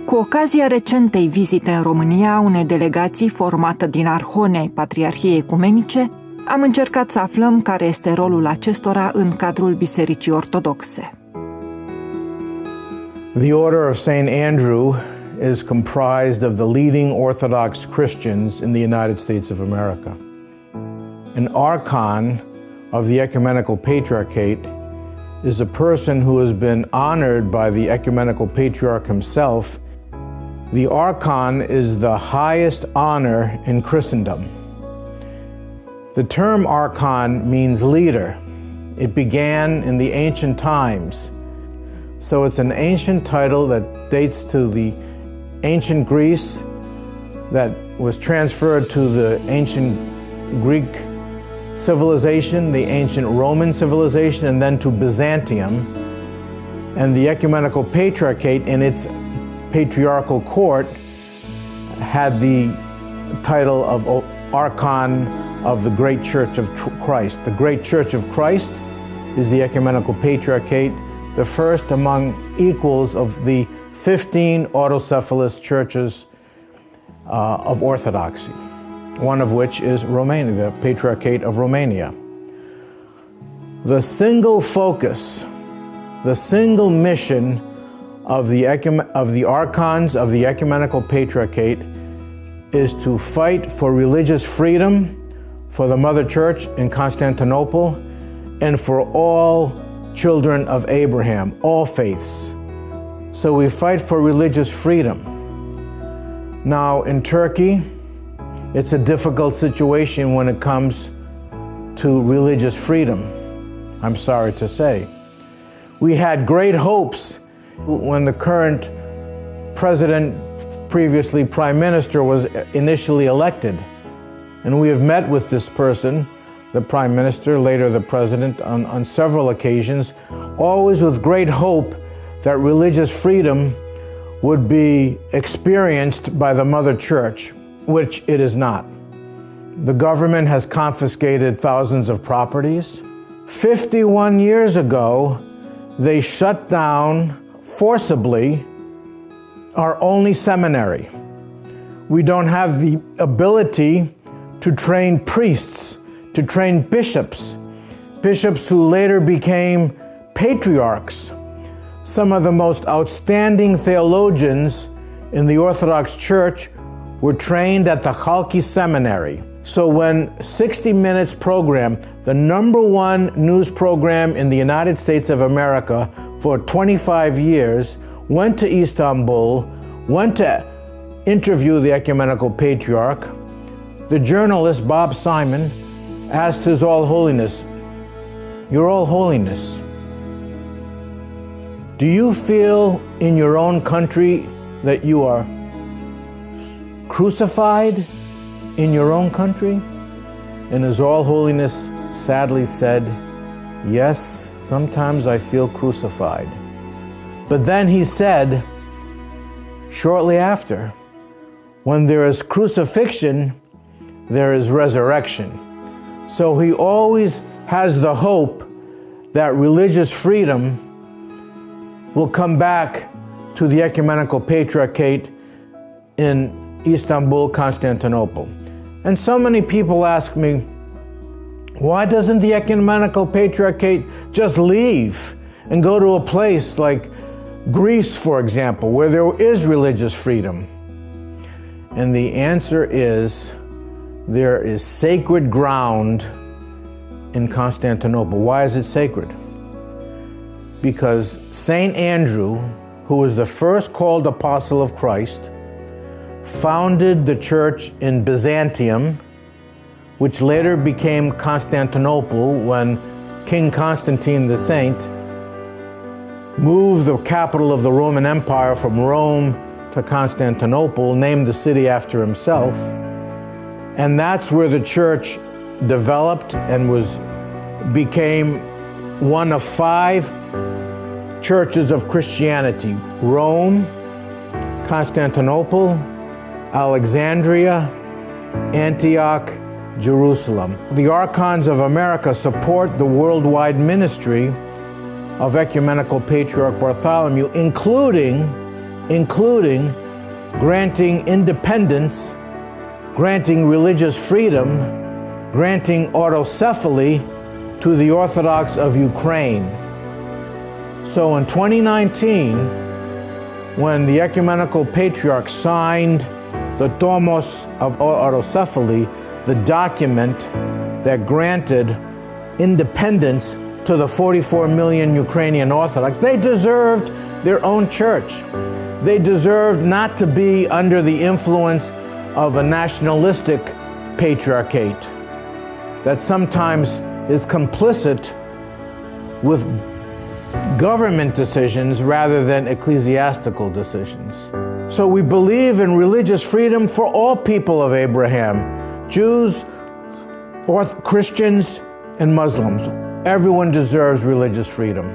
Cu ocazia recentei vizite în România a unei delegații formată din Arhonţii Patriarhiei Ecumenice, am încercat să aflăm care este rolul acestora în cadrul Bisericii Ortodoxe. The Order of St. Andrew is comprised of the leading Orthodox Christians in the United States of America. An archon of the Ecumenical Patriarchate is a person who has been honored by the Ecumenical Patriarch himself. The archon is the highest honor in Christendom. The term archon means leader. It began in the ancient times. So it's an ancient title that dates to the ancient Greece, that was transferred to the ancient Greek civilization, the ancient Roman civilization, and then to Byzantium. And the Ecumenical Patriarchate in its patriarchal court had the title of Archon of the Great Church of Christ. The Great Church of Christ is the Ecumenical Patriarchate, the first among equals of the 15 autocephalous churches of Orthodoxy, one of which is Romania, the Patriarchate of Romania. The single focus, the single mission of the archons of the Ecumenical Patriarchate is to fight for religious freedom for the Mother Church in Constantinople and for all children of Abraham, all faiths. So we fight for religious freedom. Now in Turkey, it's a difficult situation when it comes to religious freedom, I'm sorry to say. We had great hopes when the current president, previously prime minister, was initially elected. And we have met with this person, the prime minister, later the president, on several occasions, always with great hope that religious freedom would be experienced by the Mother Church, which it is not. The government has confiscated thousands of properties. 51 years ago, they shut down forcibly our only seminary. We don't have the ability to train priests, to train bishops who later became patriarchs. Some of the most outstanding theologians in the Orthodox Church were trained at the Chalki Seminary. So when 60 Minutes program, the #1 news program in the United States of America for 25 years, went to Istanbul, went to interview the Ecumenical Patriarch, the journalist Bob Simon asked His All Holiness, "Your All Holiness, do you feel in your own country that you are crucified in your own country?" And His All Holiness sadly said, "Yes, sometimes I feel crucified." But then he said, shortly after, when there is crucifixion, there is resurrection. So he always has the hope that religious freedom will come back to the Ecumenical Patriarchate in Istanbul, Constantinople. And so many people ask me, why doesn't the Ecumenical Patriarchate just leave and go to a place like Greece, for example, where there is religious freedom? And the answer is, there is sacred ground in Constantinople. Why is it sacred? Because St. Andrew, who was the first called apostle of Christ, founded the church in Byzantium, which later became Constantinople when King Constantine the Saint moved the capital of the Roman Empire from Rome to Constantinople, named the city after himself. And that's where the church developed and became one of 5 churches of Christianity: Rome, Constantinople, Alexandria, Antioch, Jerusalem. The Archons of America support the worldwide ministry of Ecumenical Patriarch Bartholomew, including including granting independence, granting religious freedom, granting autocephaly to the Orthodox of Ukraine. So in 2019, when the Ecumenical Patriarch signed the Tomos of Autocephaly, the document that granted independence to the 44 million Ukrainian Orthodox, they deserved their own church. They deserved not to be under the influence of a nationalistic patriarchate that sometimes is complicit with government decisions rather than ecclesiastical decisions. So we believe in religious freedom for all people of Abraham, Jews, Christians, and Muslims. Everyone deserves religious freedom.